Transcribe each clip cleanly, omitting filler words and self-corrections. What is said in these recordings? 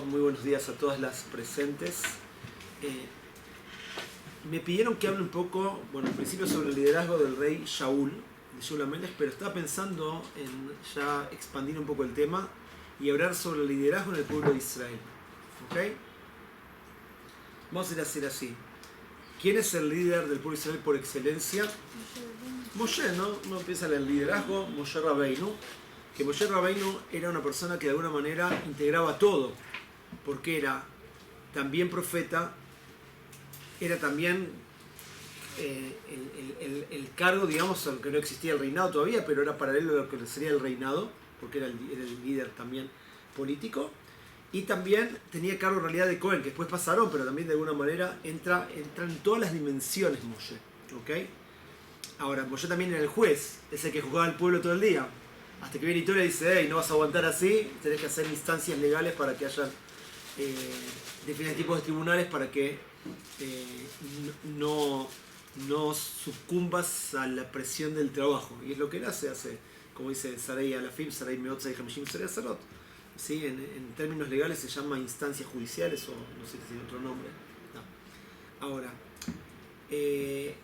Muy buenos días a todas las presentes. Me pidieron que hable un poco, bueno, al principio sobre el liderazgo del rey Shaul, de Shaul HaMelech, pero estaba pensando en ya expandir un poco el tema y hablar sobre el liderazgo en el pueblo de Israel. ¿Ok? Vamos a ir a hacer así. ¿Quién es el líder del pueblo de Israel por excelencia? Moshe, ¿no? No empieza el liderazgo, Moshe Rabbeinu. Que Moshe Rabbeinu era una persona que de alguna manera integraba todo, porque era también profeta, era también el cargo, digamos, aunque no existía el reinado todavía, pero era paralelo a lo que sería el reinado, porque era el líder también político, y también tenía cargo en realidad de Cohen, que después pasaron, pero también de alguna manera entra en todas las dimensiones Moshe. ¿Ok? Ahora, Moshe también era el juez, es el que juzgaba al pueblo todo el día. Hasta que viene Itoria y dice, hey, no vas a aguantar así, tenés que hacer instancias legales para que haya diferentes tipos de tribunales para que no sucumbas a la presión del trabajo. Y es lo que él hace, como dice Sarei Alafim, Sarei Meotza y Hamishim Sarei Azarot. ¿Sí? En términos legales se llama instancias judiciales o no sé si tiene otro nombre. No. Ahora, en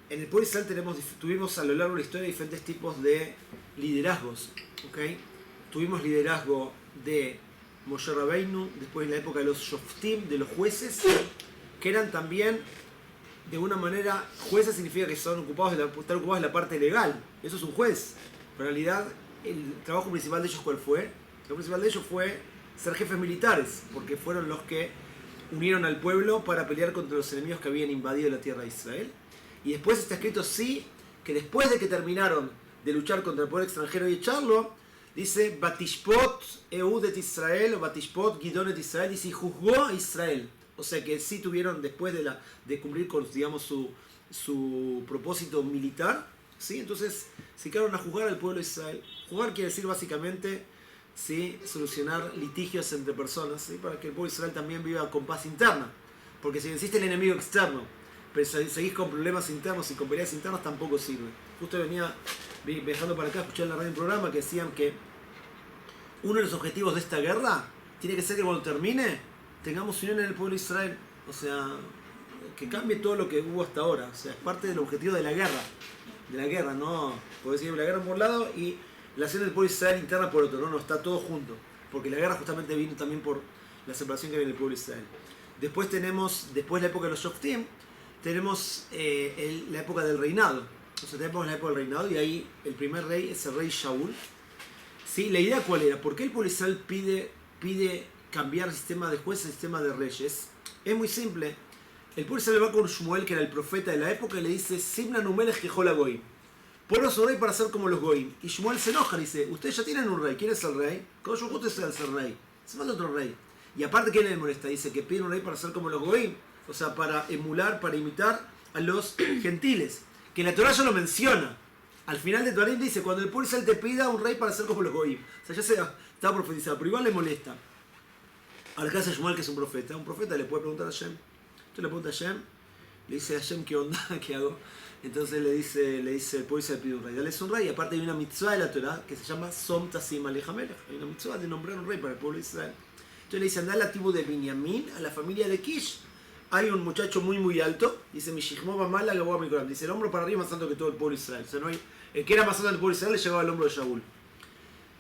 el pueblo de Israel tuvimos a lo largo de la historia diferentes tipos de liderazgos. ¿Okay? Tuvimos liderazgo de Moshe Rabbeinu, después en la época de los Shoftim, de los jueces, que eran también, de una manera, jueces significa que están ocupados de la parte legal. Eso es un juez. Pero en realidad, el trabajo principal de ellos, ¿cuál fue? El trabajo principal de ellos fue ser jefes militares, porque fueron los que unieron al pueblo para pelear contra los enemigos que habían invadido la tierra de Israel. Y después está escrito sí, que después de que terminaron de luchar contra el poder extranjero y echarlo, dice Batishpot Eudet Israel o Batishpot Gidonet Israel, dice y juzgó a Israel. O sea que sí tuvieron, después de cumplir con, digamos, su propósito militar, ¿sí? Entonces se quedaron a juzgar al pueblo de Israel. Juzgar quiere decir básicamente, ¿sí?, solucionar litigios entre personas, ¿sí?, para que el pueblo de Israel también viva con paz interna. Porque si existe el enemigo externo, pero seguís con problemas internos y con peleas internas, tampoco sirve. Justo venía viajando para acá, escuché en la radio un programa que decían que uno de los objetivos de esta guerra tiene que ser que cuando termine tengamos unión en el pueblo de Israel. O sea, que cambie todo lo que hubo hasta ahora. O sea, es parte del objetivo de la guerra. De la guerra, no. Puedo decir la guerra por un lado y la acción del pueblo de Israel interna por otro. No, está todo junto. Porque la guerra justamente vino también por la separación que había en el pueblo de Israel. Después tenemos, después de la época de los Shoftim, tenemos la época del reinado. O sea, tenemos la época del reinado y ahí el primer rey es el rey Shaul. ¿Sí? La idea cuál era, ¿por qué el pueblo de Israel pide cambiar el sistema de jueces al sistema de reyes? Es muy simple. El pueblo de Israel va con Shmuel, que era el profeta de la época, y le dice, Simna Numelech Kehol HaGoyim. Ponlos un rey para ser como los Goyim. Y Shmuel se enoja y dice, ustedes ya tienen un rey, ¿quién es el rey? Con yo justo es el rey. Se manda otro rey. Y aparte, ¿qué le molesta? Dice que pide un rey para ser como los Goyim. O sea, para emular, para imitar a los gentiles. Que la Torah ya lo menciona. Al final de Torah dice, cuando el pueblo Israel te pida un rey para ser como los Goyim. O sea, ya está profetizado, pero igual le molesta. Ahora acá hace Shmuel, que es un profeta. Un profeta le puede preguntar a Hashem. Entonces le pregunta a Hashem, le dice a Hashem, ¿qué onda? ¿Qué hago? Entonces le dice el pueblo Israel pide un rey. Dale un rey. Y aparte hay una mitzvah de la Torah que se llama Som Tasim Alech HaMelech. Hay una mitzvah de nombrar un rey para el pueblo de Israel. Entonces le dice, anda a la tribu de Binyamin, a la familia de Kish. Hay un muchacho muy muy alto, dice Mishikmova Mala Gabor Mikoram, dice el hombro para arriba más alto que todo el pueblo de Israel. O sea, no hay, el que era más alto del pueblo de Israel le llegaba al hombro de Shaul.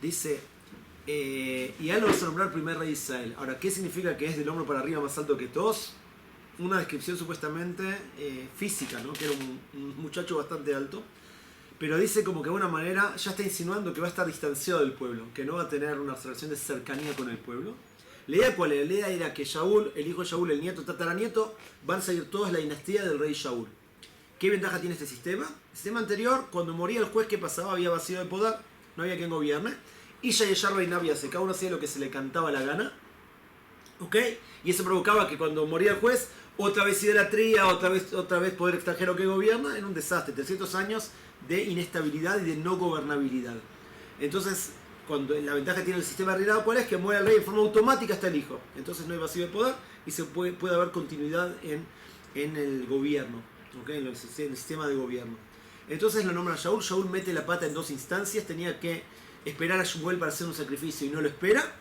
Dice, y a él lo vas a nombrar primer rey de Israel. Ahora, ¿qué significa que es del hombro para arriba más alto que todos? Una descripción supuestamente física, ¿no? Que era un muchacho bastante alto. Pero dice como que de alguna manera ya está insinuando que va a estar distanciado del pueblo, que no va a tener una relación de cercanía con el pueblo. La idea cuál era? La idea era que Shaul, el hijo de Shaul, el nieto, tataranieto, van a seguir todos la dinastía del rey Shaul. ¿Qué ventaja tiene este sistema? El sistema anterior, cuando moría el juez, ¿qué pasaba? Había vacío de poder, no había quien gobierne. Y ya reinaba, cada uno hacía lo que se le cantaba la gana. ¿Ok? Y eso provocaba que cuando moría el juez, otra vez idolatría, otra vez poder extranjero que gobierna, era un desastre. 300 años de inestabilidad y de no gobernabilidad. Entonces, cuando la ventaja que tiene el sistema de reinado, ¿cuál es? Que muere el rey en forma automática hasta el hijo. Entonces no hay vacío de poder y se puede haber continuidad en el gobierno, ¿okay? En el sistema de gobierno. Entonces lo nombra Shaul. Shaul mete la pata en dos instancias. Tenía que esperar a Shmuel para hacer un sacrificio y no lo espera.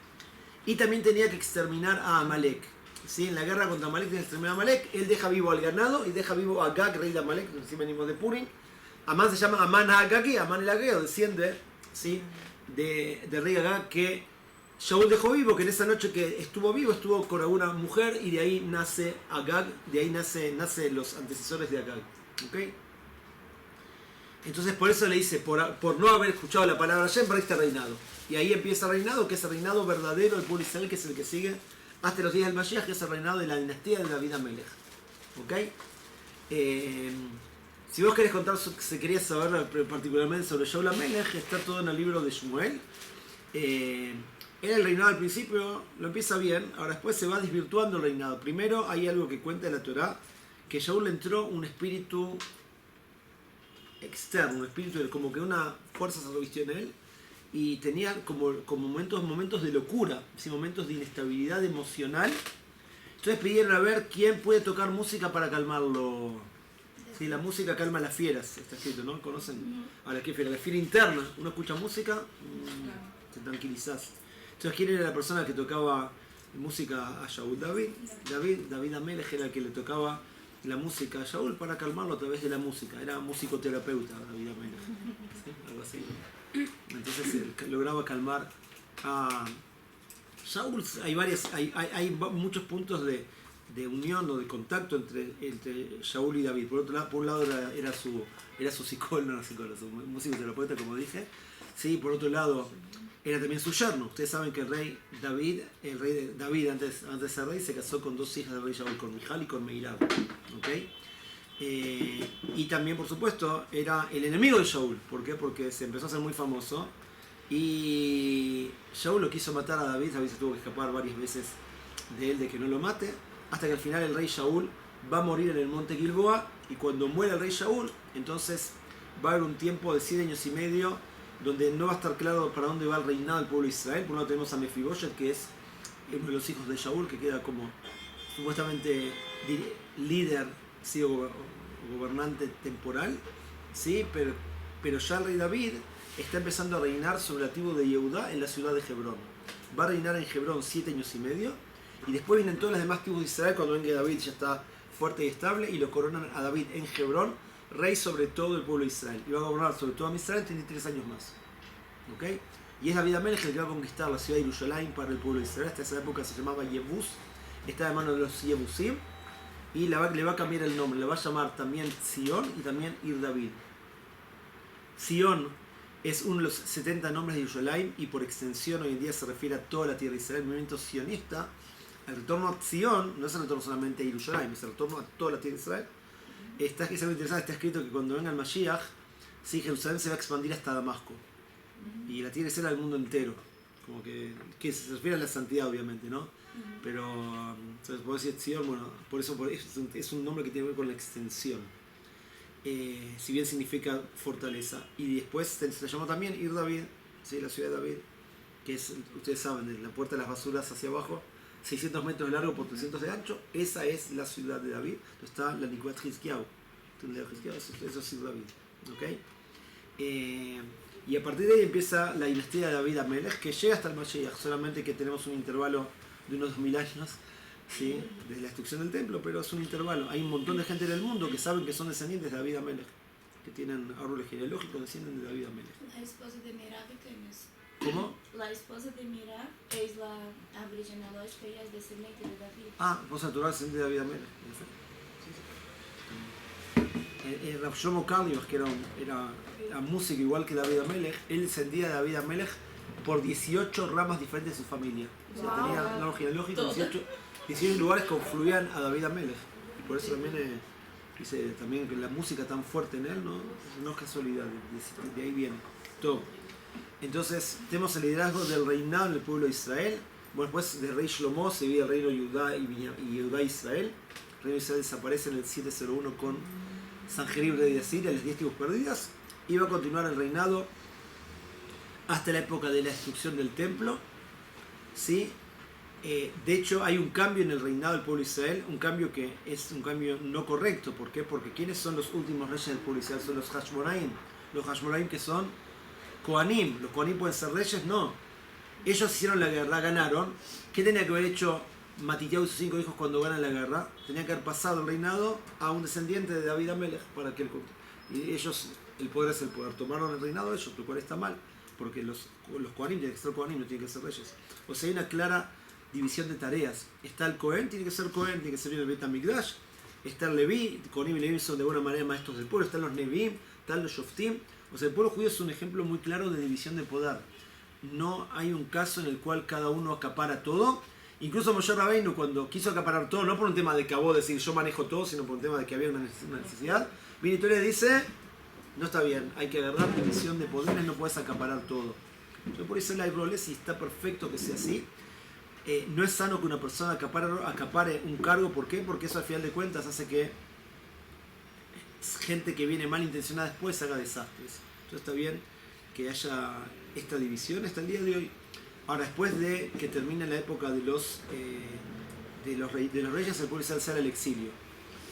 Y también tenía que exterminar a Amalek. ¿Sí? En la guerra contra Amalek tiene que exterminar a Amalek. Él deja vivo al ganado y deja vivo a Agag, rey de Amalek, que recién venimos de Purim. Amán se llama Amán Agagi, Amán el Ageo, desciende, ¿sí? de rey Agag que Shaul dejó vivo, que en esa noche que estuvo vivo estuvo con alguna mujer y de ahí nace Agag, de ahí nace los antecesores de Agag. ¿Okay? Entonces por eso le dice, por no haber escuchado la palabra Hashem, perdiste reinado. Y ahí empieza el reinado, que es el reinado verdadero del pueblo Israel, que es el que sigue hasta los días del Mashiach, que es el reinado de la dinastía de David Amelech. ¿Ok? Si vos querés contar, si querías saber particularmente sobre Shaul Amelech, está todo en el libro de Shmuel. Era el reinado al principio, lo empieza bien, ahora después se va desvirtuando el reinado. Primero hay algo que cuenta en la Torá, que Shaul entró un espíritu externo, un espíritu como que una fuerza se revistió en él y tenía como momentos de locura, ¿sí? Momentos de inestabilidad emocional. Entonces pidieron a ver quién puede tocar música para calmarlo. Sí, la música calma a las fieras, está escrito, ¿no? ¿Conocen? Ahora, ¿qué fiera? La fiera interna. Uno escucha música, te tranquilizás. Entonces, ¿quién era la persona que tocaba música a Shaul? David Amelech era el que le tocaba la música a Shaul para calmarlo a través de la música. Era musicoterapeuta David Amelech. ¿Sí? Algo así. Entonces lograba calmar a Shaul. Hay muchos puntos de unión o de contacto entre Shaul y David. Por un lado era su psicólogo, no psicólogo, su musicoterapeuta, como dije. Sí, por otro lado era también su yerno. Ustedes saben que el rey David antes de ser rey, se casó con dos hijas del rey Shaul, con Mijal y con Meirab. ¿Okay? Y también, por supuesto, era el enemigo de Shaul. ¿Por qué? Porque se empezó a hacer muy famoso y Shaul lo quiso matar a David. David se tuvo que escapar varias veces de él, de que no lo mate, hasta que al final el rey Shaul va a morir en el monte Gilboa, y cuando muera el rey Shaul, entonces va a haber un tiempo de 100 años y medio donde no va a estar claro para dónde va el reinado del pueblo de Israel. Por un lado tenemos a Mefiboshet, que es uno de los hijos de Shaul, que queda como supuestamente líder, ¿sí? o gobernante temporal, ¿sí? pero ya el rey David está empezando a reinar sobre la tribu de Yehudá en la ciudad de Hebrón. Va a reinar en Hebrón 7 años y medio, y después vienen todas las demás tribus de Israel cuando ven que David ya está fuerte y estable, y lo coronan a David en Hebrón rey sobre todo el pueblo de Israel, y va a gobernar sobre todo a Israel 33 años más. ¿Okay? Y es David Amelech el que va a conquistar la ciudad de Yerushalayim para el pueblo de Israel. Hasta esa época se llamaba Yebus, está de mano de los Yebusim, y le va a cambiar el nombre, le va a llamar también Zion y también Ir David. Zion es uno de los 70 nombres de Yerushalayim, y por extensión hoy en día se refiere a toda la tierra de Israel. El movimiento sionista, el retorno a Zion, no es el retorno solamente a Yerushalayim, es el retorno a toda la tierra de Israel. Es algo interesante, está escrito que cuando venga el Mashiach, sí, Jerusalén se va a expandir hasta Damasco, y la tierra será el mundo entero, como que se refiere a la santidad, obviamente, ¿no? Pero se puede decir Zion, bueno, por eso es un nombre que tiene que ver con la extensión, si bien significa fortaleza. Y después se le llamó también Ir David, ¿sí? La ciudad de David, que es, ustedes saben, de la puerta de las basuras hacia abajo, 600 metros de largo por 300 de ancho. Esa es la ciudad de David. Donde está la Nikuat Hizkiyahu. Eso es Ir David. ¿Okay? Y a partir de ahí empieza la dinastía de David Amelech, que llega hasta el Mashiach, solamente que tenemos un intervalo de unos 2000 años, ¿sí? Desde la destrucción del templo, pero es un intervalo. Hay un montón de gente en el mundo que saben que son descendientes de David Amelech, que tienen árboles genealógicos, descienden de David Amelech. La esposa de Merab tem isso. ¿Cómo? La esposa de Merab es la árvore genealógica y es descendiente de David. Ah, esposa natural descendiente de David Amelech. Rav Shlomo Karlibach, que era músico igual que David Amelech, él descendía de David Amelech por 18 ramas diferentes de su familia. O sea, tenía un árbol genealógico, 18 lugares confluían a David Amelech. Y por eso también dice también que la música tan fuerte en él no es casualidad, de ahí viene todo. Entonces tenemos el liderazgo del reinado en el pueblo de Israel. Bueno, después del rey Shlomo se vive el reino de Judá y Judá e Israel. El reino de Israel desaparece en el 701 con Sanjerib, rey de Asiria, las 10 tribus perdidas, y va a continuar el reinado hasta la época de la destrucción del templo, ¿sí? De hecho hay un cambio en el reinado del pueblo de Israel, un cambio que es un cambio no correcto. ¿Por qué? Porque ¿quiénes son los últimos reyes del pueblo de Israel? Son los Hashmonaim, que son Kohanim. ¿Los Kohanim pueden ser reyes? No. Ellos hicieron la guerra, ganaron. ¿Qué tenía que haber hecho Matitiao y sus 5 hijos cuando ganan la guerra? Tenía que haber pasado el reinado a un descendiente de David Amelech para que él... Y ellos, el poder es el poder. Tomaron el reinado de ellos, lo cual está mal, porque los Kohanim tienen que ser Kohanim, no tienen que ser reyes. O sea, hay una clara división de tareas. Está el Cohen, tiene que ser Cohen, tiene que servir el Beit HaMikdash. Está el Leví, Kohanim y Leví son de alguna manera maestros del pueblo. Están los Nevi'im, están los Shoftim. O sea, el pueblo judío es un ejemplo muy claro de división de poder. No hay un caso en el cual cada uno acapara todo. Incluso Moshe Rabbeinu, cuando quiso acaparar todo, no por un tema de que vos decir yo manejo todo, sino por un tema de que había una necesidad, viene y le dice, no está bien, hay que agarrar división de poderes, no puedes acaparar todo. Entonces, por eso hay roles y está perfecto que sea así. No es sano que una persona acapare un cargo. ¿Por qué? Porque eso al final de cuentas hace que gente que viene malintencionada después haga desastres. Entonces está bien que haya esta división hasta el día de hoy. Ahora, después de que termine la época de los reyes, el pueblo sale al exilio.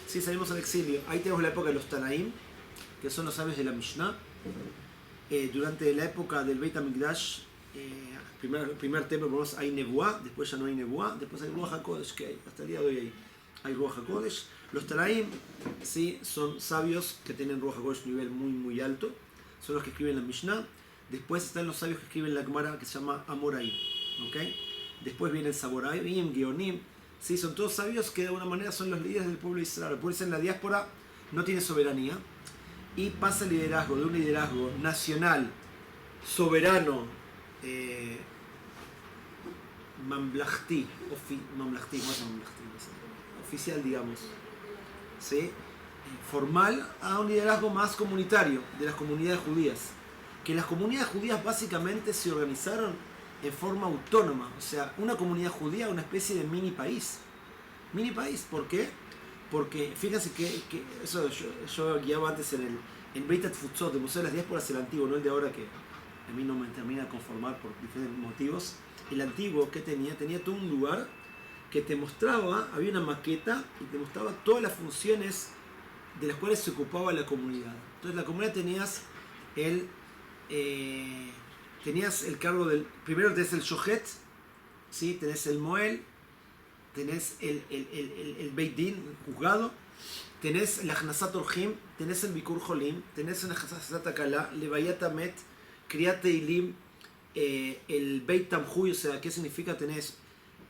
Sí, salimos al exilio. Ahí tenemos la época de los Tanaim, que son los sabios de la Mishnah. Durante la época del Beit HaMikdash, primer templo, hay Nebuá, después ya no hay Nebuá, después hay Ruach HaKodesh, que hay, hasta el día de hoy hay Ruach HaKodesh. Los Tanaim, sí, son sabios que tienen Ruach HaKodesh nivel muy muy alto, son los que escriben la Mishnah. Después están los sabios que escriben la Gemara, que se llama Amoraim, ¿okay? Después vienen Saboraim, Geonim, sí, son todos sabios que de alguna manera son los líderes del pueblo de Israel. El pueblo en la diáspora no tiene soberanía y pasa el liderazgo de un liderazgo nacional, soberano, mamlachti, oficial, digamos, ¿sí? Formal, a un liderazgo más comunitario de las comunidades judías. Que las comunidades judías básicamente se organizaron en forma autónoma. O sea, una comunidad judía, una especie de mini país. Mini país, ¿por qué? Porque fíjense que eso yo guiaba antes en Beit HaTfutzot, el Museo de las Diásporas, el antiguo, no el de ahora, que a mí no me termina de conformar por diferentes motivos. El antiguo, que tenía todo un lugar que te mostraba, había una maqueta y te mostraba todas las funciones de las cuales se ocupaba la comunidad. Entonces la comunidad tenías el cargo del... Primero tenés el Shohet, ¿sí? Tenés el Moel, tenés el Beit Din, el juzgado, tenés el Achnasat Orjim, tenés el Bikur Jolim, tenés el Achnasat Akala, Levayat Amet, Kriyat Teilim, el Beit Tamhui. O sea, ¿qué significa? Tenés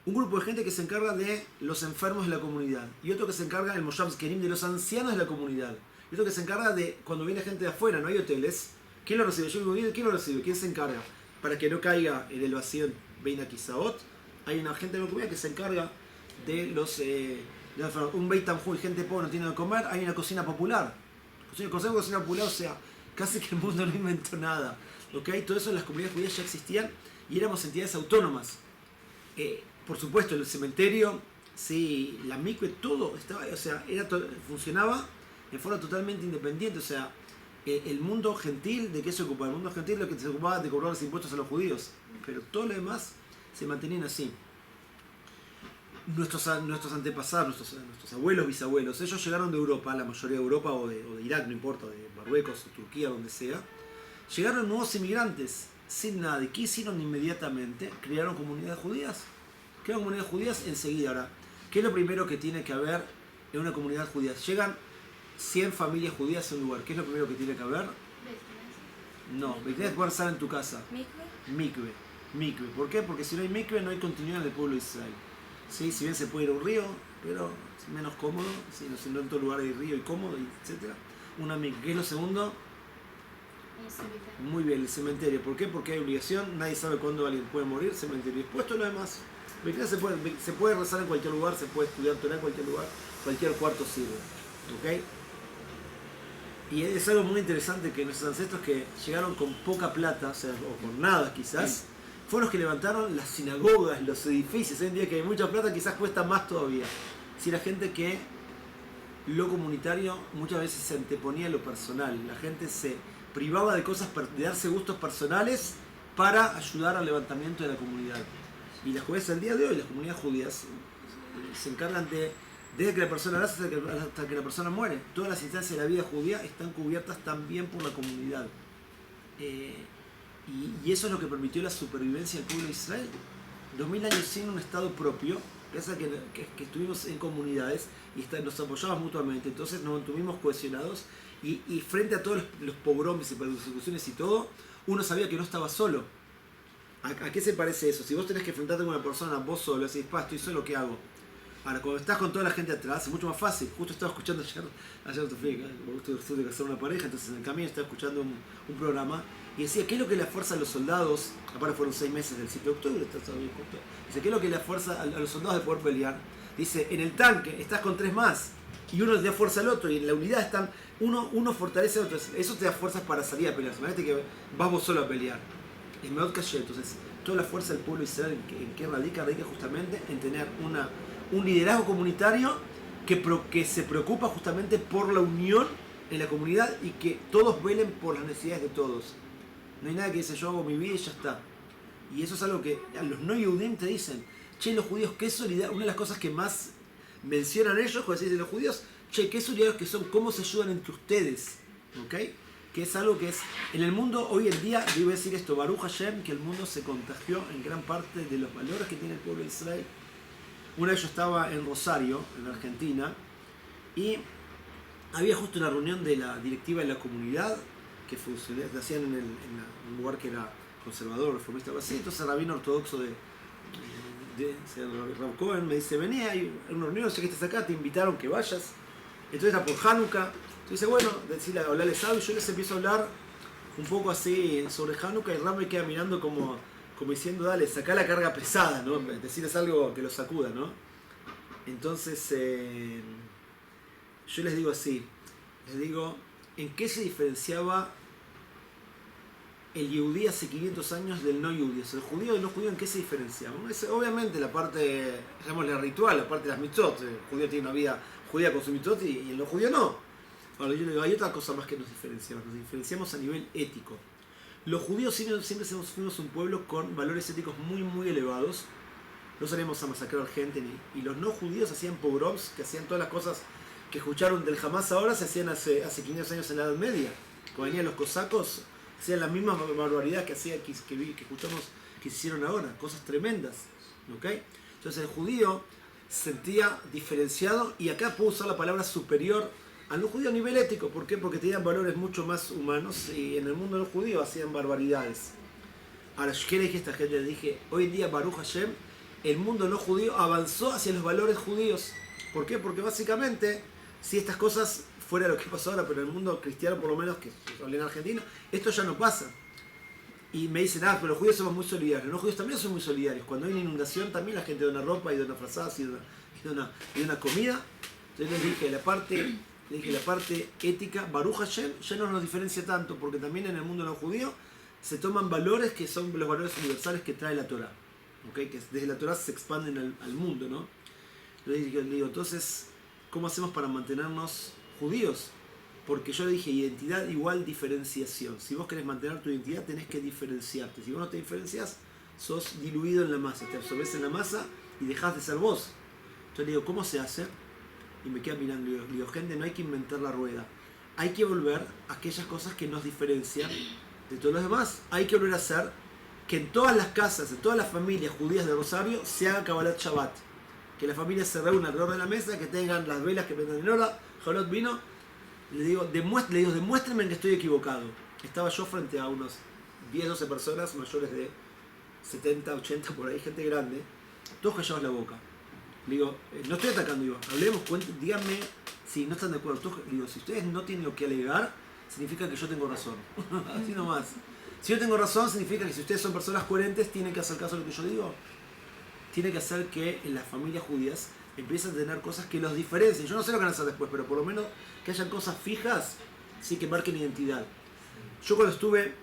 un grupo de gente que se encarga de los enfermos de la comunidad, y otro que se encarga del Moshav Zkenim, de los ancianos de la comunidad, y otro que se encarga de cuando viene gente de afuera, no hay hoteles. ¿Quién lo recibe? Yo digo, ¿quién lo recibe? ¿Quién se encarga? Para que no caiga en el vacío Beina Kisaot, hay una gente de la comunidad que se encarga de los... un Beit Tamhui, gente pobre no tiene de comer, hay una cocina popular. Cocina popular, o sea, casi que el mundo no inventó nada. ¿Okay? Todo eso en las comunidades judías ya existían y éramos entidades autónomas. Por supuesto, el cementerio, sí, la mikve, todo estaba, o sea, funcionaba en forma totalmente independiente. O sea, el mundo gentil, ¿de qué se ocupaba? El mundo gentil lo que se ocupaba de cobrar los impuestos a los judíos, pero todo lo demás se mantenían así. Nuestros antepasados, nuestros abuelos, bisabuelos, ellos llegaron de Europa, la mayoría de Europa o de Irak, no importa, de Marruecos, Turquía, donde sea. Llegaron nuevos inmigrantes sin nada. ¿Y qué hicieron inmediatamente? Crearon comunidades judías. Crearon comunidades judías enseguida. Ahora, ¿qué es lo primero que tiene que haber en una comunidad judía? Llegan 100 familias judías a un lugar. ¿Qué es lo primero que tiene que haber? No, tienes que poder estar en tu casa. Mikve. ¿Por qué? Porque si no hay mikve no hay continuidad en el pueblo de Israel. ¿Sí? Si bien se puede ir a un río, pero es menos cómodo. ¿Sí? No en todo lugar hay río y cómodo, etc. Una mikve. ¿Qué es lo segundo? Muy bien, el cementerio. ¿Por qué? Porque hay obligación, nadie sabe cuándo alguien puede morir, cementerio. Y después todo lo demás. Se puede rezar en cualquier lugar, se puede estudiar Torah en cualquier lugar, cualquier cuarto sirve. ¿Ok? Y es algo muy interesante que nuestros ancestros que llegaron con poca plata, o sea, o con nada quizás, fueron los que levantaron las sinagogas, los edificios. Hoy en día que hay mucha plata quizás cuesta más todavía. Si la gente que lo comunitario muchas veces se anteponía a lo personal, la gente se privaba de cosas, de darse gustos personales para ayudar al levantamiento de la comunidad. Y las judías al día de hoy, las comunidades judías, se encargan desde que la persona nace hasta que la persona muere. Todas las instancias de la vida judía están cubiertas también por la comunidad. Y eso es lo que permitió la supervivencia del pueblo de Israel. 2000 años sin un estado propio, gracias a que estuvimos en comunidades y nos apoyábamos mutuamente, entonces nos mantuvimos cohesionados y frente a todos los pogromes y persecuciones y todo, uno sabía que no estaba solo. ¿A qué se parece eso? Si vos tenés que enfrentarte con una persona, vos solo, decís, estoy solo, ¿qué hago? Ahora, cuando estás con toda la gente atrás, es mucho más fácil. Justo estaba escuchando ayer tuve que hacer una pareja, entonces en el camino estaba escuchando un programa y decía, ¿qué es lo que le fuerza a los soldados? Aparte fueron 6 meses del 7 de octubre, dice, ¿qué es lo que le fuerza a los soldados de poder pelear? Dice, en el tanque estás con 3 más y uno le da fuerza al otro y en la unidad están, uno fortalece al otro, eso te da fuerzas para salir a pelear. Imagínate que vas vos solo a pelear. Es Meod Caché, entonces toda la fuerza del pueblo de Israel en qué radica justamente en tener un liderazgo comunitario que se preocupa justamente por la unión en la comunidad y que todos velen por las necesidades de todos. No hay nada que dice yo hago mi vida y ya está. Y eso es algo que a los no Yehudim te dicen, che, los judíos, qué solidaridad. Una de las cosas que más mencionan ellos cuando se dicen los judíos, che, qué solidarios que son, cómo se ayudan entre ustedes. ¿Ok? Que es algo que es, en el mundo hoy en día, yo iba a decir esto, Baruch Hashem, que el mundo se contagió en gran parte de los valores que tiene el pueblo de Israel. Una vez yo estaba en Rosario, en Argentina, y había justo una reunión de la directiva de la comunidad, que se hacían en un lugar que era conservador, reformista, algo así. Entonces el rabino ortodoxo de Rav Cohen me dice, vení, hay una reunión, sé que estás acá, te invitaron que vayas. Entonces era por Hanukkah. Entonces bueno, decirle, hablarles algo, y yo les empiezo a hablar un poco así sobre Hanukkah, y Ram me queda mirando como diciendo, dale, sacá la carga pesada, ¿no? Decirles algo que los sacuda, ¿no? Entonces yo les digo así, ¿en qué se diferenciaba el Yehudí hace 500 años del no Yehudí? O sea, el judío y el no judío, ¿en qué se diferenciaban? Obviamente la parte, llamémosle ritual, la parte de las mitzvot. El judío tiene una vida judía con su mitzvot y el no judío no. Ahora yo le digo, hay otra cosa más que nos diferenciamos a nivel ético. Los judíos siempre fuimos un pueblo con valores éticos muy muy elevados. No salíamos a masacrar gente y los no judíos hacían pogroms, que hacían todas las cosas que escucharon del Hamas ahora, se hacían hace 500 años en la Edad Media. Cuando venían los cosacos, hacían la misma barbaridad que escuchamos que se hicieron ahora, cosas tremendas. ¿Okay? Entonces el judío se sentía diferenciado, y acá puedo usar la palabra superior a los judíos a nivel ético. ¿Por qué? Porque tenían valores mucho más humanos, y en el mundo de los judíos hacían barbaridades. Ahora, ¿qué le dije a esta gente? Le dije, hoy en día Baruch Hashem, el mundo no judío avanzó hacia los valores judíos. ¿Por qué? Porque básicamente, si estas cosas fuera lo que pasó ahora, pero en el mundo cristiano por lo menos, que hablé en Argentina, esto ya no pasa. Y me dicen, pero los judíos somos muy solidarios. Los judíos también son muy solidarios. Cuando hay una inundación también la gente dona ropa y dona frazadas y dona comida. Entonces les dije, la parte ética, Baruch Hashem, ya no nos diferencia tanto, porque también en el mundo no judío se toman valores que son los valores universales que trae la Torah. ¿Okay? Que desde la Torah se expanden al mundo, ¿no? Entonces le digo, entonces, ¿cómo hacemos para mantenernos judíos? Porque yo le dije, identidad igual diferenciación. Si vos querés mantener tu identidad, tenés que diferenciarte. Si vos no te diferencias, sos diluido en la masa, te absorbes en la masa y dejás de ser vos. Entonces le digo, ¿cómo se hace? Y me queda mirando y le digo, gente, no hay que inventar la rueda. Hay que volver a aquellas cosas que nos diferencian de todos los demás. Hay que volver a hacer que en todas las casas, en todas las familias judías de Rosario, se haga Kabbalat Shabbat. Que la familia se reúna alrededor de la mesa, que tengan las velas que prendan en hora, jalot vino. Le digo, demuéstrenme que estoy equivocado. Estaba yo frente a unos 10, 12 personas mayores de 70, 80, por ahí, gente grande, todos callados la boca. Le digo, no estoy atacando, digo, hablemos, díganme si no están de acuerdo. Todos, digo, si ustedes no tienen lo que alegar, significa que yo tengo razón. Así nomás. Si yo tengo razón, significa que si ustedes son personas coherentes, tienen que hacer caso a lo que yo digo. Tiene que hacer que en las familias judías empiecen a tener cosas que los diferencien. Yo no sé lo que van a hacer después, pero por lo menos que hayan cosas fijas, sí, que marquen identidad. Yo cuando estuve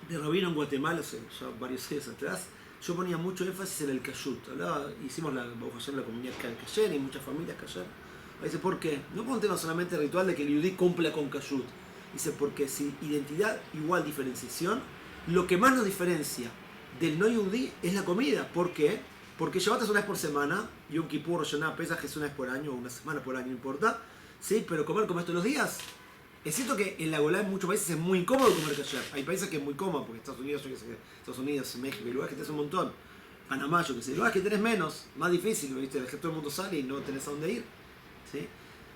de rabino en Guatemala, hace ya varios años atrás, yo ponía mucho énfasis en el kashrut. Hicimos la comunidad kasher y muchas familias kasher. Dice, ¿por qué? No por un tema solamente ritual de que el yudí cumpla con kashrut. Dice, porque si identidad igual diferenciación, lo que más nos diferencia del no yudí es la comida. ¿Por qué? Porque Shabbat es una vez por semana, y un Kippur, Rosh Hashanah, Pesach es una vez por año, o una semana por año, no importa. Sí, pero comer todos los días. Es cierto que en la Golá en muchos países es muy incómodo comer kasher. Hay países que es muy cómodo, porque Estados Unidos, yo qué sé, Estados Unidos, México, hay lugares que tenés un montón. Panamá, yo qué sé, lugares que tenés menos, más difícil, ¿viste? Todo el mundo sale y no tenés a dónde ir. ¿Sí?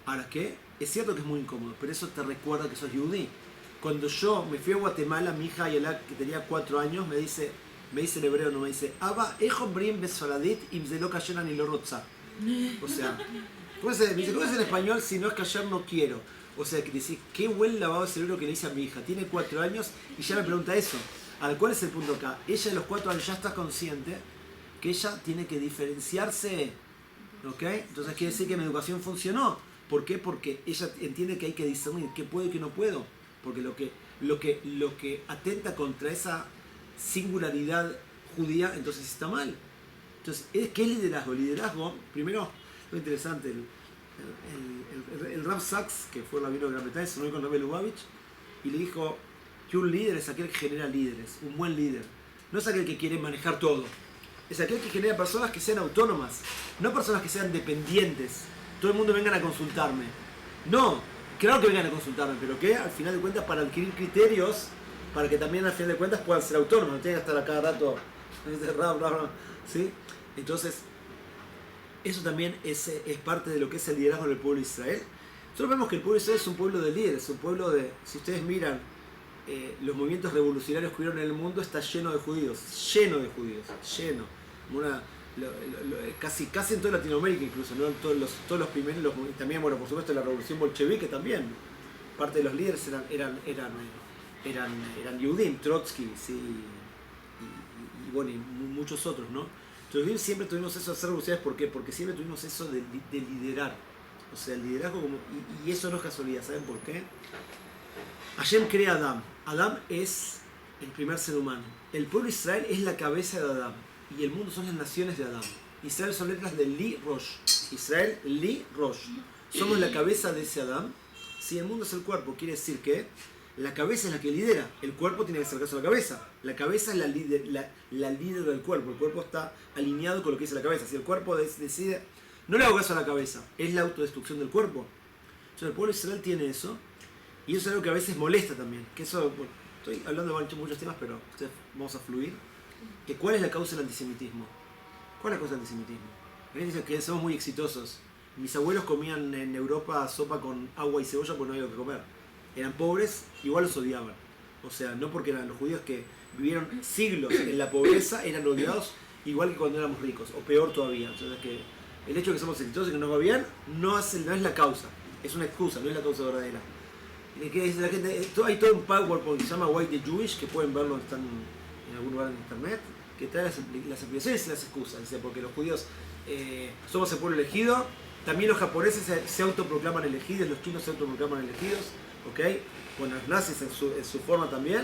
Ahora, ¿qué? Es cierto que es muy incómodo, pero eso te recuerda que sos yudí. Cuando yo me fui a Guatemala, mi hija Ayala, que tenía 4 años, me dice en hebreo, no me dice, Abba, ejombrim besoladit imzelo kasher ni lo rotza. O sea, ¿cómo se dice? ¿Cómo es en español? Si no es kasher, no quiero. O sea, que decís, qué buen lavado de cerebro que le hice a mi hija. Tiene 4 años y ya me pregunta eso. Ahora, ¿cuál es el punto acá? Ella a los 4 años ya está consciente que ella tiene que diferenciarse. ¿Ok? Entonces quiere decir que mi educación funcionó. ¿Por qué? Porque ella entiende que hay que discernir qué puedo y qué no puedo. Porque lo que atenta contra esa singularidad judía, entonces está mal. Entonces, ¿qué es liderazgo? Liderazgo, primero, lo interesante, el Rav Sachs, que fue el rabino de Gran Bretaña, se unió con Rabbi Lubavitch y le dijo que un líder es aquel que genera líderes, un buen líder. No es aquel que quiere manejar todo. Es aquel que genera personas que sean autónomas, no personas que sean dependientes. Todo el mundo vengan a consultarme. No, claro que vengan a consultarme, pero que al final de cuentas para adquirir criterios, para que también al final de cuentas puedan ser autónomos, no tengan que estar a cada rato, ¿sí? Entonces, eso también es parte de lo que es el liderazgo del pueblo de Israel. Nosotros vemos que el pueblo de Israel es un pueblo de líderes, un pueblo de, si ustedes miran, los movimientos revolucionarios que hubieron en el mundo, está lleno de judíos, lleno. Casi en toda Latinoamérica incluso, ¿no? Todos los primeros, también, bueno, por supuesto la revolución bolchevique también, parte de los líderes eran Yehudim, Trotsky, ¿sí? y bueno, y muchos otros, ¿no? Entonces siempre tuvimos eso de hacer revoluciones, ¿por qué? Porque siempre tuvimos eso de liderar, o sea, el liderazgo como, y eso no es casualidad, ¿saben por qué? Hashem crea a Adán. Adán es el primer ser humano. El pueblo de Israel es la cabeza de Adán. Y el mundo son las naciones de Adán. Israel son letras de Li Rosh. Israel, Li Rosh. Somos la cabeza de ese Adán. Si el mundo es el cuerpo, quiere decir que la cabeza es la que lidera. El cuerpo tiene que hacer caso a la cabeza. La cabeza es la líder del cuerpo. El cuerpo está alineado con lo que dice la cabeza. Si el cuerpo decide, no le hago caso a la cabeza, es la autodestrucción del cuerpo. Entonces el pueblo de Israel tiene eso. Y eso es algo que a veces molesta también. Que eso, bueno, estoy hablando de muchos temas, pero vamos a fluir. Que ¿cuál es la causa del antisemitismo? ¿Cuál es la causa del antisemitismo? La gente dice que somos muy exitosos. Mis abuelos comían en Europa sopa con agua y cebolla porque no había algo que comer. Eran pobres, igual los odiaban. O sea, no porque eran los judíos que vivieron siglos en la pobreza, eran odiados igual que cuando éramos ricos, o peor todavía. O sea, que el hecho de que somos exitosos y que nos va bien no es la causa, es una excusa, no es la causa verdadera. Que dice la gente, hay todo un PowerPoint que se llama White the Jewish, que pueden verlo, están en algún lugar en internet, que trae las explicaciones y las excusas. Dice, porque los judíos somos el pueblo elegido, también los japoneses se autoproclaman elegidos, los chinos se autoproclaman elegidos, ¿ok? Bueno, los nazis en su forma también,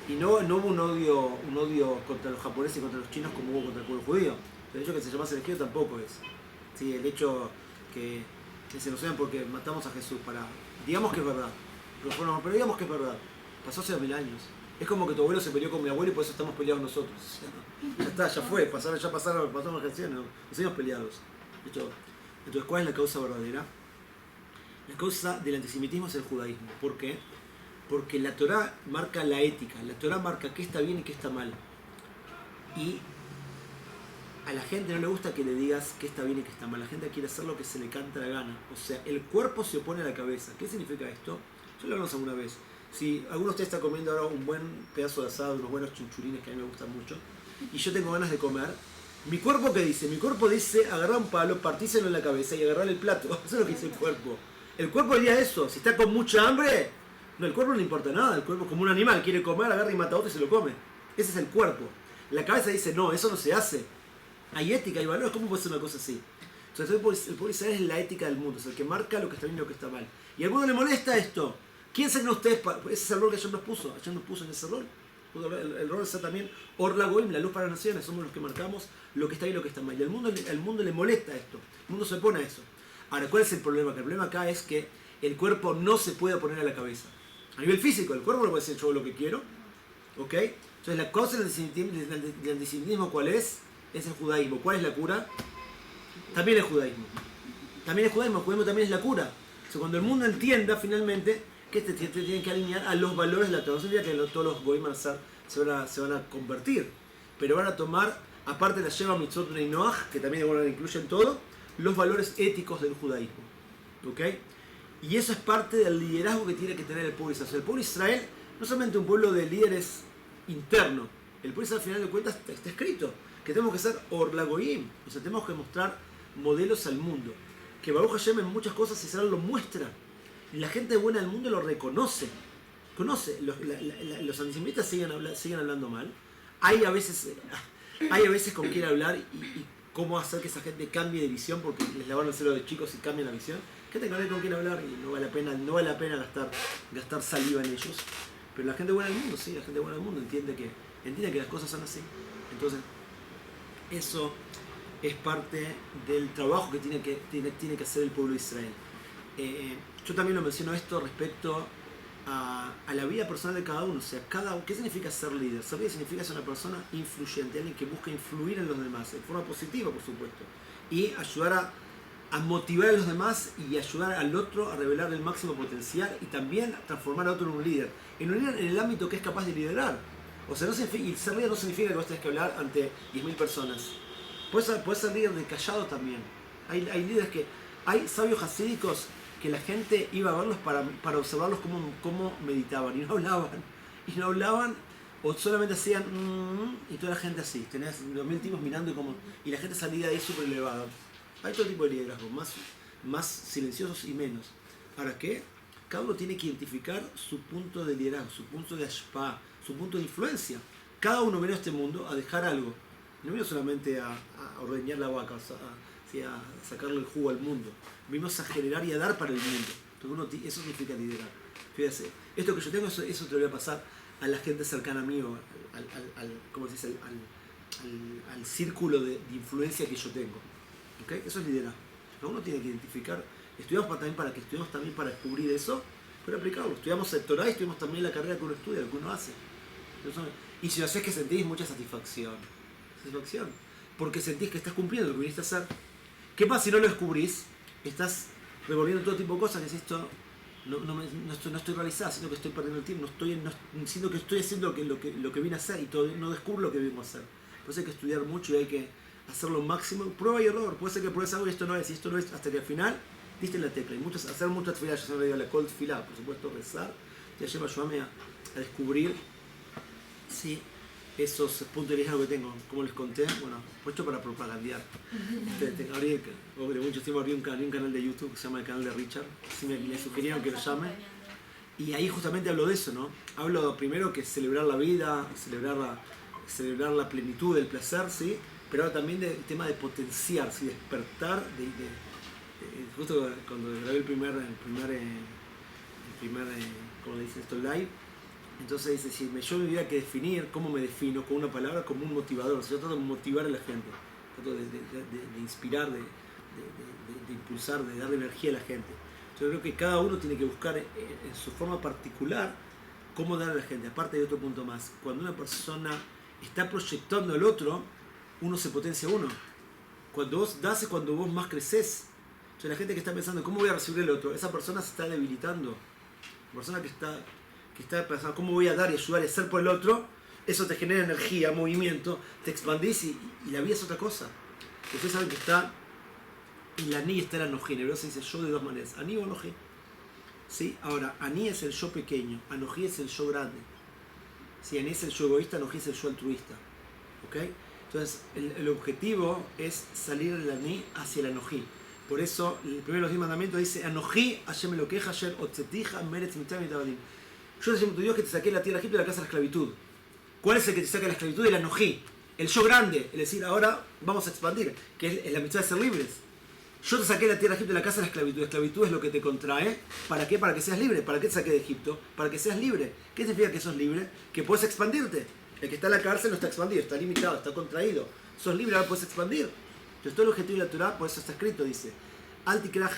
y no hubo un odio contra los japoneses y contra los chinos como hubo contra el pueblo judío. El hecho de que se llamase elegido tampoco es. Sí, el hecho que se nos odian porque matamos a Jesús para, digamos que es verdad. Pero digamos que es verdad, pasó hace 2000 años. Es como que tu abuelo se peleó con mi abuelo y por eso estamos peleados nosotros. Ya está, ya fue, pasaron las generaciones, nos seguimos peleados. Entonces, ¿cuál es la causa verdadera? La causa del antisemitismo es el judaísmo. ¿Por qué? Porque la Torá marca la ética, la Torá marca qué está bien y qué está mal. Y a la gente no le gusta que le digas qué está bien y qué está mal. La gente quiere hacer lo que se le canta la gana. O sea, el cuerpo se opone a la cabeza. ¿Qué significa esto? Yo lo hablamos alguna vez. Si alguno de ustedes está comiendo ahora un buen pedazo de asado, unos buenos chinchulines que a mí me gustan mucho, y yo tengo ganas de comer, ¿mi cuerpo qué dice? Mi cuerpo dice, agarrar un palo, partíselo en la cabeza y agarrar el plato. Eso es lo que dice el cuerpo. El cuerpo diría eso. Si está con mucha hambre, no, el cuerpo no le importa nada. El cuerpo es como un animal, quiere comer, agarra y mata a otro y se lo come. Ese es el cuerpo. La cabeza dice, no, eso no se hace. Hay ética, hay valores, ¿cómo puede ser una cosa así? Entonces el pueblo Israel es la ética del mundo, es el que marca lo que está bien y lo que está mal. Y al mundo le molesta esto. ¿Quién se creen ustedes? Ese es el rol que Hashem nos puso. Hashem nos puso en ese rol. El rol es también Orla Goim, la luz para las naciones. Somos los que marcamos lo que está bien y lo que está mal. Y al mundo le molesta esto. El mundo se opone a eso. Ahora, ¿cuál es el problema? Que el problema acá es que el cuerpo no se puede poner a la cabeza. A nivel físico, el cuerpo no puede decir yo lo que quiero. ¿Ok? Entonces la causa del antisemitismo, ¿cuál es? Es el judaísmo. ¿Cuál es la cura? También el judaísmo. También el judaísmo también es la cura. O sea, cuando el mundo entienda finalmente que te tienen que alinear a los valores de la Torah. No significa que todos los goyim se van a convertir, pero van a tomar, aparte de la Sheva Mitzvot Bnei Noach, que también incluyen todo, los valores éticos del judaísmo. ¿Ok? Y eso es parte del liderazgo que tiene que tener el pueblo de Israel. O sea, el pueblo de Israel no es solamente un pueblo de líderes internos. El pueblo de Israel, al final de cuentas, está escrito que tenemos que ser Or LaGoyim. O sea, tenemos que mostrar modelos al mundo. Que Baruch Hashem en muchas cosas Israel lo muestra. Y la gente buena del mundo lo reconoce. Los antisemitas siguen hablando mal. Hay a veces con quién hablar y cómo hacer que esa gente cambie de visión, porque les lavaron el cerebro de chicos y cambian la visión. Gente que no hay con quién hablar y no vale la pena gastar saliva en ellos. Pero la gente buena del mundo, sí, la gente buena del mundo entiende que las cosas son así. Entonces, eso es parte del trabajo que tiene que hacer el pueblo de Israel. Yo también lo menciono esto respecto a la vida personal de cada uno. O sea, ¿qué significa ser líder? Ser líder significa ser una persona influyente, alguien que busca influir en los demás, de forma positiva, por supuesto, y ayudar a motivar a los demás y ayudar al otro a revelar el máximo potencial y también transformar a otro en un líder. En un líder en el ámbito que es capaz de liderar. O sea, y ser líder no significa que vos tenés que hablar ante 10.000 personas. Puedes ser líder de callado también. Hay líderes hay sabios hasídicos que la gente iba a verlos para observarlos cómo meditaban y no hablaban o solamente hacían y toda la gente así. Tenías 2.000 tipos mirando y la gente salía de ahí súper elevada. Hay todo tipo de liderazgo, más silenciosos y menos. Ahora, ¿qué? Cada uno tiene que identificar su punto de liderazgo, su punto de ashpa, su punto de influencia. Cada uno viene a este mundo a dejar algo. No vino solamente a ordeñar la vaca, a sacarle el jugo al mundo. Venimos a generar y a dar para el mundo. Entonces eso significa liderar. Fíjate, esto que yo tengo, eso te lo voy a pasar a la gente cercana a mí, o al círculo de influencia que yo tengo. ¿Okay? Eso es liderazgo. Uno tiene que identificar. Estudiamos también para descubrir eso, pero aplicarlo. Estudiamos el Torah y estudiamos también la carrera que uno estudia, lo que uno hace. Y si lo haces, que sentís mucha satisfacción. Porque sentís que estás cumpliendo lo que viniste a hacer. ¿Qué pasa si no lo descubrís? Estás revolviendo todo tipo de cosas que es esto. No estoy realizada, siento que estoy perdiendo el tiempo, siento que estoy haciendo lo que vine a hacer y no descubro lo que vengo a hacer. Por eso hay que estudiar mucho y hay que hacer lo máximo, prueba y error. Puede ser que pruebes algo y esto no es, hasta que al final diste la tecla. Y hacer muchas tefilá, yo siempre digo la cold tefilá, por supuesto, rezar, te lleva a descubrir esos puntos de liderazgo que tengo. Como les conté, puesto para propagandear. Mucho tiempo abrí un canal de YouTube que se llama el canal de Richard, así me sugirieron que lo llame. Y ahí justamente hablo de eso, ¿no? Hablo primero que celebrar la vida, celebrar la plenitud del placer, ¿sí? Pero ahora también del tema de potenciar, ¿sí? Despertar, justo cuando grabé el primer ¿cómo le dicen esto? Live, entonces dice, yo me tuviera que definir cómo me defino con una palabra, como un motivador. O sea, yo trato de motivar a la gente, trato de inspirar, de impulsar, de darle energía a la gente. Yo creo que cada uno tiene que buscar en su forma particular cómo dar a la gente. Aparte de otro punto más, cuando una persona está proyectando al otro, uno se potencia uno. Cuando vos das es cuando vos más creces. O sea, la gente que está pensando cómo voy a recibir el otro, esa persona se está debilitando. La persona que está pensando cómo voy a dar y ayudar y hacer por el otro, eso te genera energía, movimiento, te expandís y la vida es otra cosa. Ustedes saben que está en la Ani está el Anojí. En hebreo se dice yo de dos maneras, Ani o Anojí. ¿Sí? Ahora, Ani es el yo pequeño, Anojí es el yo grande. ¿Sí? Ani es el yo egoísta, Anojí es el yo altruista. ¿Okay? Entonces, el objetivo es salir del Ani hacia el Anojí. Por eso, el primero de los 10 mandamientos dice, Anojí, Hashem lo queja, Hashem otzetija, meretz mitam y tabadim. Yo soy tu Dios que te saqué de la tierra de Egipto de la casa de la esclavitud. ¿Cuál es el que te saca de la esclavitud? El Anojí, el yo grande. Es decir, ahora vamos a expandir, que es la mitzvah de ser libres. Yo te saqué de la tierra de Egipto de la casa de la esclavitud. La esclavitud es lo que te contrae. ¿Para qué? Para que seas libre. ¿Para qué te saqué de Egipto? Para que seas libre. ¿Qué significa que sos libre? Que puedes expandirte. El que está en la cárcel no está expandido, está limitado, está contraído. Sos libre, ahora puedes expandir. Entonces todo el objetivo de la Torah, por eso está escrito, dice, Altikra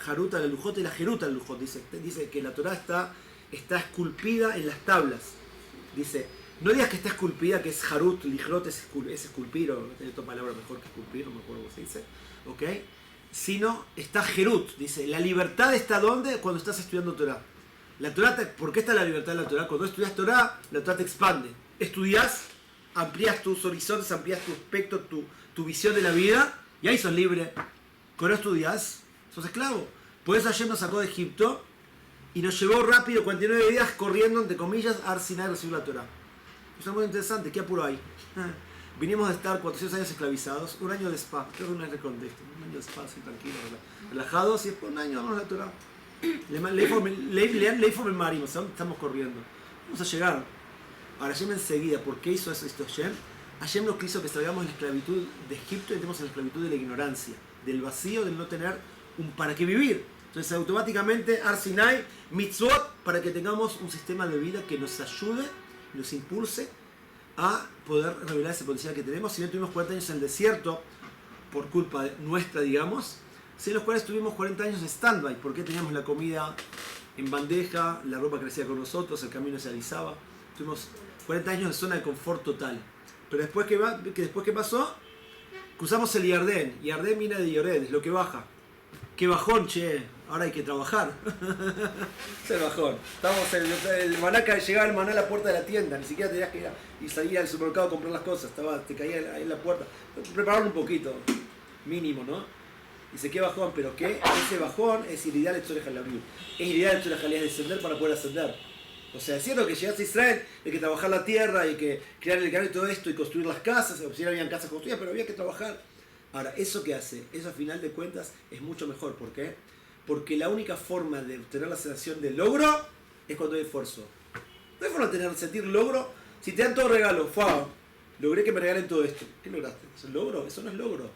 Haruta la Lujot y la Jeruta la Lujot. Dice que la Torah está esculpida en las tablas. Dice, no digas que está esculpida, que es Harut, Lijrot es esculpir, o tiene otra palabra mejor que esculpir, no me acuerdo cómo se dice, ¿ok? Sino está Jerut, dice, la libertad está ¿dónde? Cuando estás estudiando Torah. La Torah, ¿por qué está la libertad de la Torah? Cuando estudias Torah, la Torah te expande. Estudias, amplías tus horizontes, amplías tu aspecto, tu visión de la vida, y ahí sos libre. Cuando estudias, sos esclavo. Por eso Hashem nos sacó de Egipto y nos llevó rápido, 49 días, corriendo, entre comillas, a Har Sinai a recibir la Torah. Eso es muy interesante, ¿qué apuro hay? Vinimos de estar 400 años esclavizados, un año de spa, creo que no es el contexto, un año de spa, así tranquilo, relajados, y después un año vamos a la Torah. Leifom el marimo, estamos corriendo. Vamos a llegar. Ahora Hashem enseguida, ¿por qué hizo eso esto Hashem? Hashem nos quiso que salgamos de la esclavitud de Egipto y entremos en la esclavitud de la ignorancia, del vacío, del no tener un para qué vivir. Entonces automáticamente Har Sinai, mitzvot, para que tengamos un sistema de vida que nos ayude, nos impulse a poder revelar ese potencial que tenemos. Si bien tuvimos 40 años en el desierto, por culpa nuestra, digamos, en los cuales tuvimos 40 años de stand-by, porque teníamos la comida en bandeja, la ropa crecía con nosotros, el camino se alisaba. Tuvimos 40 años de zona de confort total. Pero después ¿qué pasó? Cruzamos el Yardén. Yardén viene de Yored, es lo que baja. ¡Qué bajón, che! Ahora hay que trabajar. Es el bajón. Estábamos el maná, llegaba el maná a la puerta de la tienda, ni siquiera tenías que ir y salir al supermercado a comprar las cosas, te caía ahí en la puerta. Prepararlo un poquito, mínimo, ¿no? Dice, ¿qué bajón? ¿Pero qué? Ese bajón es el ideal de Tzorech Halabiut. Es el ideal de Tzorech Halabiut, es descender para poder ascender. O sea, es cierto que llegaste a Israel, hay que trabajar la tierra, hay que crear el canal y todo esto, y construir las casas, si no habían casas construidas, pero había que trabajar. Ahora, ¿eso qué hace? Eso a final de cuentas es mucho mejor. ¿Por qué? Porque la única forma de tener la sensación de logro es cuando hay esfuerzo. No hay forma de sentir logro si te dan todo regalo. ¡Fua! Logré que me regalen todo esto. ¿Qué lograste? ¿Es un logro? Eso no es logro.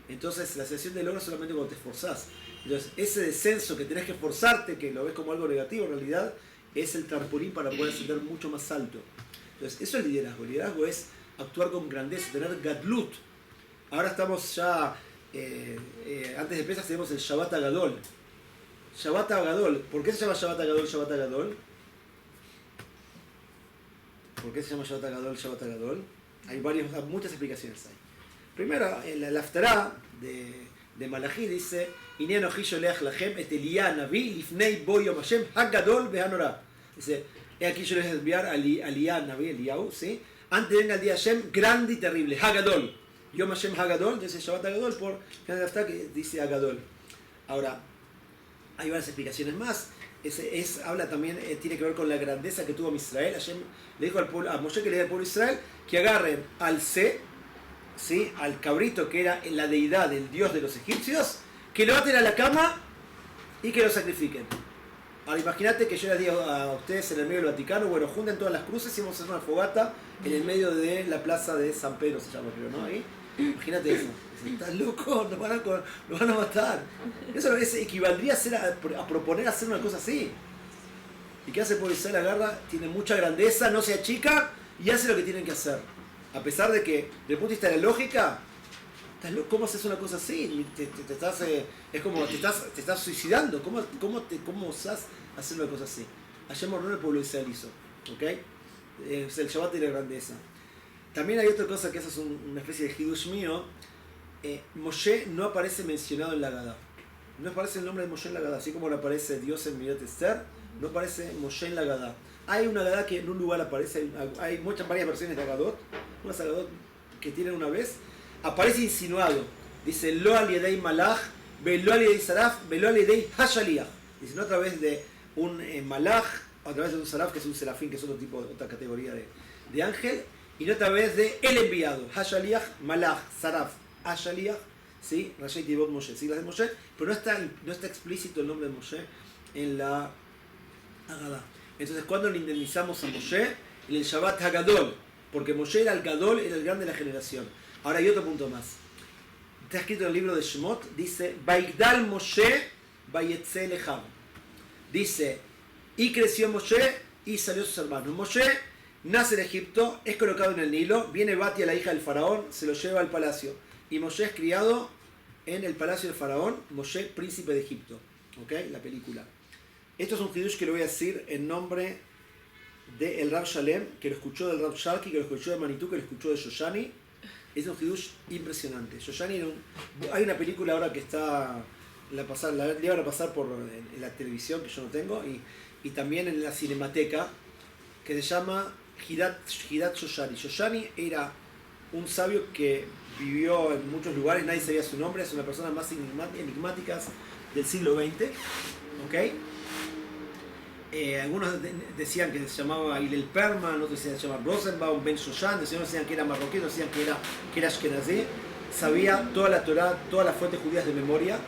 Entonces, la sensación de logro es solamente cuando te esforzás. Entonces, ese descenso que tenés que esforzarte, que lo ves como algo negativo, en realidad es el trampolín para poder ascender mucho más alto. Entonces, eso es liderazgo. El liderazgo es actuar con grandeza, tener gadlut. Ahora estamos ya, antes de Pesach tenemos el Shabbat Agadol. Shabbat Agadol. ¿Por qué se llama Shabbat Agadol, Shabbat Agadol? ¿Por qué se llama Shabbat Agadol, Shabbat Agadol? Hay muchas explicaciones ahí. Primero, en la Haftará de Malachi dice: Inyan oji sholeach lachem et Eliyah Navi lifnei bo yom Hashem hagadol vehanorá. Dice, aquí yo les voy a enviar a Eliyah Navi, Eliyahu, ¿sí? Antes venga el día Hashem grande y terrible, Hagadol. Yom Hashem Hagadol, dice Shabbat Hagadol, por final de Haftará que dice Hagadol. Ahora, hay varias explicaciones más. Habla también, tiene que ver con la grandeza que tuvo Israel. Hashem le dijo a Moshe que le diga al pueblo de Israel que agarren al C, ¿sí? Al cabrito que era la deidad, el dios de los egipcios, que lo aten a la cama y que lo sacrifiquen. Ahora imagínate que yo les digo a ustedes en el medio del Vaticano, bueno, junten todas las cruces y vamos a hacer una fogata en el medio de la plaza de San Pedro, se llama, creo, ¿no? Ahí, imagínate eso. ¿Estás loco? Nos van a matar. Eso equivaldría a proponer hacer una cosa así. ¿Y qué hace el pueblo de Israel? Agarra, tiene mucha grandeza, no se achica y hace lo que tienen que hacer. A pesar de que, desde el punto de vista de la lógica, ¿cómo haces una cosa así? Es como te estás suicidando. ¿Cómo osás hacer una cosa así? Hashem ordenó el pueblo de Israel hizo. ¿Okay? Es el Shabbat de la grandeza. También hay otra cosa que eso es una especie de hidush mío. Moshe no aparece mencionado en la Haggadah. No aparece el nombre de Moshe en la Haggadah. Así como le aparece Dios en Midat Esther, no aparece Moshe en la Haggadah. Hay una Haggadah que en un lugar aparece, hay varias versiones de Haggadot, unas Haggadot que tienen una vez, aparece insinuado. Dice, Lo al yedei malach, velo al yedei saraf, velo al yedei hashaliach. Dice, no a través de un malach, o a través de un saraf, que es un serafín, que es otra categoría de ángel, y no a través de el enviado. Hashaliach, malach, saraf, hashaliach, ¿sí? Rashei Tibot Moshe, siglas de Moshe, pero no está explícito el nombre de Moshe en la Haggadah. Entonces, ¿cuándo le indemnizamos a Moshe? En el Shabbat Hagadol, porque Moshe era el Gadol, era el grande de la generación. Ahora hay otro punto más. Está escrito en el libro de Shemot, dice, Baigdal Moshe, Bayetze Lecham. Dice, y creció Moshe y salió sus hermanos. Moshe nace en Egipto, es colocado en el Nilo, viene Batia, la hija del faraón, se lo lleva al palacio. Y Moshe es criado en el palacio del faraón, Moshe, príncipe de Egipto. ¿Ok? La película. Esto es un hidush que lo voy a decir en nombre del Rav Shalem, que lo escuchó del Rav Shalki, que lo escuchó de Manitú, que lo escuchó de Shoshani. Es un hidush impresionante. Shoshani hay una película ahora que está, le iban a pasar en la televisión, que yo no tengo, y también en la Cinemateca, que se llama Hidat Shoshani. Shoshani era un sabio que vivió en muchos lugares, nadie sabía su nombre, es una persona más enigmáticas del siglo XX. ¿Okay? Algunos decían que se llamaba Hillel Perman, otros decían que se llamaba Rosenbaum, Ben Shoshan, otros decían que era marroquí, otros decían que era ashkenazí. Sabía toda la Torá, todas las fuentes judías de memoria,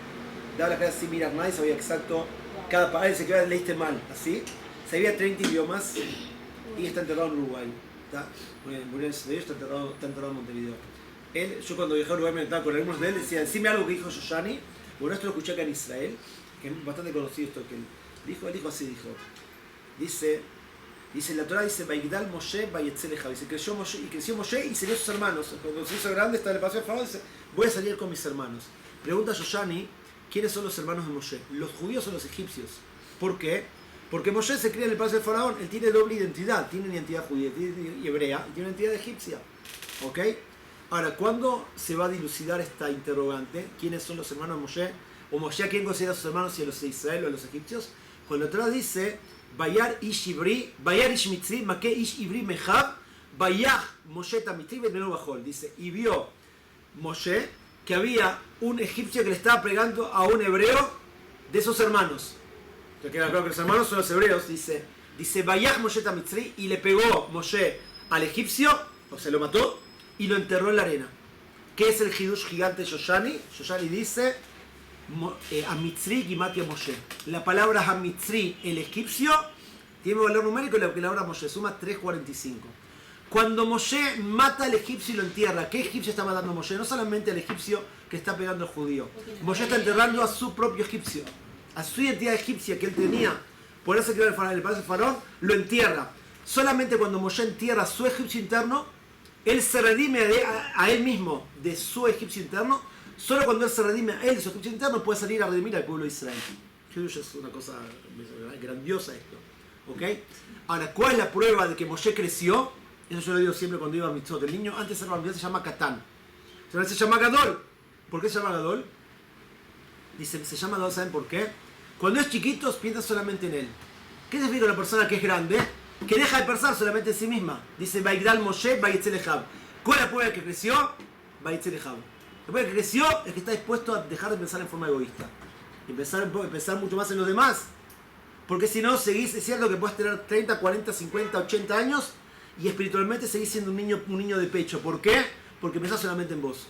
daba la clase sin mirar nada y sabía exacto cada palabra, se quedaba leíste mal, así. Sabía 30 idiomas y está enterrado en Uruguay. Murió en Montevideo, está enterrado en Montevideo. Yo cuando viajé a Uruguay me estaba con algunos de él, decía, decime algo que dijo Shoshani. Bueno, esto lo escuché acá en Israel, que es bastante conocido esto que él dijo así, dice la Torah, dice, Vaigdal Moshe Vayetzeleja, dice, creció Moshe y salió a sus hermanos. Cuando se hizo grande, está en el paseo de Faraón, dice, voy a salir con mis hermanos. Pregunta Shoshani, ¿quiénes son los hermanos de Moshe? ¿Los judíos o los egipcios? ¿Por qué? Porque Moshe se cría en el palacio de Faraón, él tiene doble identidad, tiene una identidad judía y hebrea, y tiene una identidad egipcia. ¿Ok? Ahora, ¿cuándo se va a dilucidar esta interrogante? ¿Quiénes son los hermanos de Moshe? ¿O Moshe a quién considera a sus hermanos, si a los de Israel o a los egipcios? Cuando atrás dice, Bayar ish Ibri, Bayar ish Mitzri, Make ish Ibri Mehab, Bayar Moshe Tamitri, Benenu Bajol. Dice, y vio Moshe que había un egipcio que le estaba pegando a un hebreo de sus hermanos. Ya queda claro que los hermanos son los hebreos. Dice Bayar Moshe Tamitri, y le pegó Moshe al egipcio, o sea, lo mató, y lo enterró en la arena. ¿Qué es el hidush gigante de Shoshani? Shoshani dice, Amitzri Gimatia Moshe. La palabra Amitzri, el egipcio, tiene un valor numérico, la palabra Moshe suma 345. Cuando Moshe mata al egipcio y lo entierra, ¿qué egipcio está matando a Moshe? No solamente al egipcio que está pegando al judío. Moshe está enterrando a su propio egipcio, a su identidad egipcia que él tenía. Por eso que el palacio de Faraón lo entierra. Solamente cuando Moshe entierra a su egipcio interno, él se redime a él mismo de su egipcio interno. Solo cuando él se redime a él de su egipcio interno puede salir a redimir al pueblo de Israel. Es una cosa grandiosa esto. ¿Okay? Ahora, ¿cuál es la prueba de que Moshe creció? Eso yo lo digo siempre cuando iba a Mitzvot. El niño antes de ser se llama Catán. Se llama Gadol. ¿Por qué se llama Gadol? Dice, se llama Gadol, ¿saben por qué? Cuando es chiquito piensa solamente en él. ¿Qué significa una persona que es grande? Que deja de pensar solamente en sí misma. Dice, Vaigdal Moshe Vayetzeleja. ¿Cuál es la prueba de que creció? Vayetzeleja. La prueba de que creció es que está dispuesto a dejar de pensar en forma egoísta. Y pensar mucho más en los demás. Porque si no, seguís, es cierto que puedes tener 30, 40, 50, 80 años y espiritualmente seguís siendo un niño de pecho. ¿Por qué? Porque pensás solamente en vos.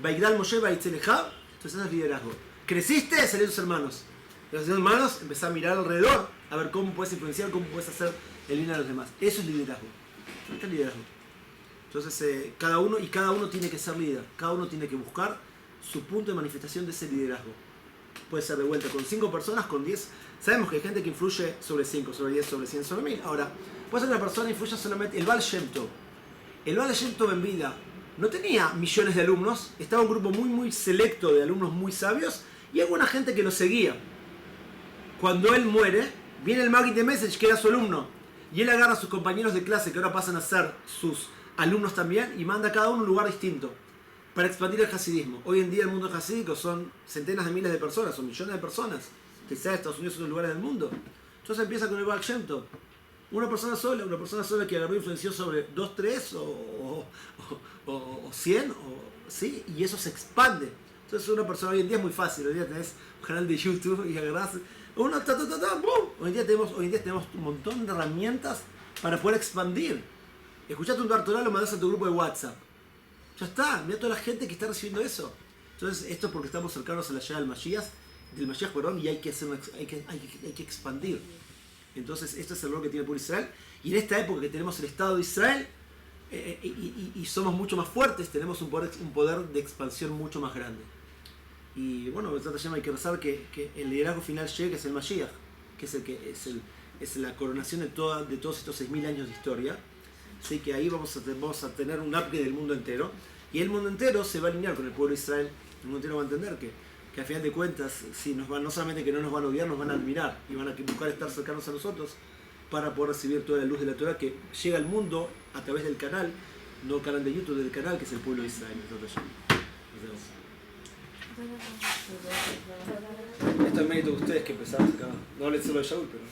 Vaigdal Moshe Vayetzeleja. Entonces eso es liderazgo. Creciste, salieron tus hermanos. Los hermanos, empezás a mirar alrededor, a ver cómo puedes influenciar, cómo puedes hacer el bien a los demás. Eso es liderazgo. Esto es liderazgo. Entonces, cada uno tiene que ser líder. Cada uno tiene que buscar su punto de manifestación de ese liderazgo. Puede ser de vuelta con 5 personas, con 10. Sabemos que hay gente que influye sobre 5, sobre 10, sobre 100, sobre 1000. Ahora, puede ser que una persona influya solamente. El Baal Shem Tov. El Baal Shem Tov en vida no tenía millones de alumnos. Estaba un grupo muy, muy selecto de alumnos muy sabios y alguna gente que lo seguía. Cuando él muere, viene el Maggid de Message, que era su alumno, y él agarra a sus compañeros de clase, que ahora pasan a ser sus alumnos también, y manda a cada uno a un lugar distinto, para expandir el hasidismo. Hoy en día el mundo hasídico son centenas de miles de personas, son millones de personas, que sea de Estados Unidos y otros lugares del mundo. Entonces empieza con el Baal Shem Tov. Una persona sola que agarró e influenció sobre 2, 3 o 100, ¿sí? Y eso se expande. Entonces una persona hoy en día es muy fácil, hoy en día tenés un canal de YouTube y agarrás ¡boom! Hoy en día tenemos un montón de herramientas para poder expandir. Escuchaste un Torah, lo mandás a tu grupo de WhatsApp. Ya está, mira toda la gente que está recibiendo eso. Entonces esto es porque estamos cercanos a la llegada del Mashiach, perdón, y hay que expandir. Entonces este es el rol que tiene el pueblo de Israel. Y en esta época que tenemos el Estado de Israel y somos mucho más fuertes, tenemos un poder de expansión mucho más grande. Y bueno, hay que rezar que el liderazgo final llegue, que es el Mashiach, que es la coronación de todos estos 6000 años de historia. Así que ahí vamos a tener un upgrade del mundo entero. Y el mundo entero se va a alinear con el pueblo de Israel. El mundo entero va a entender que a final de cuentas, no solamente que no nos van a odiar, nos van a admirar y van a buscar estar cercanos a nosotros para poder recibir toda la luz de la Torah que llega al mundo a través del canal, no canal de YouTube, del canal que es el pueblo de Israel. Nos vemos. Esto es mérito de ustedes que empezaron acá. No hablen solo de Shaul, pero.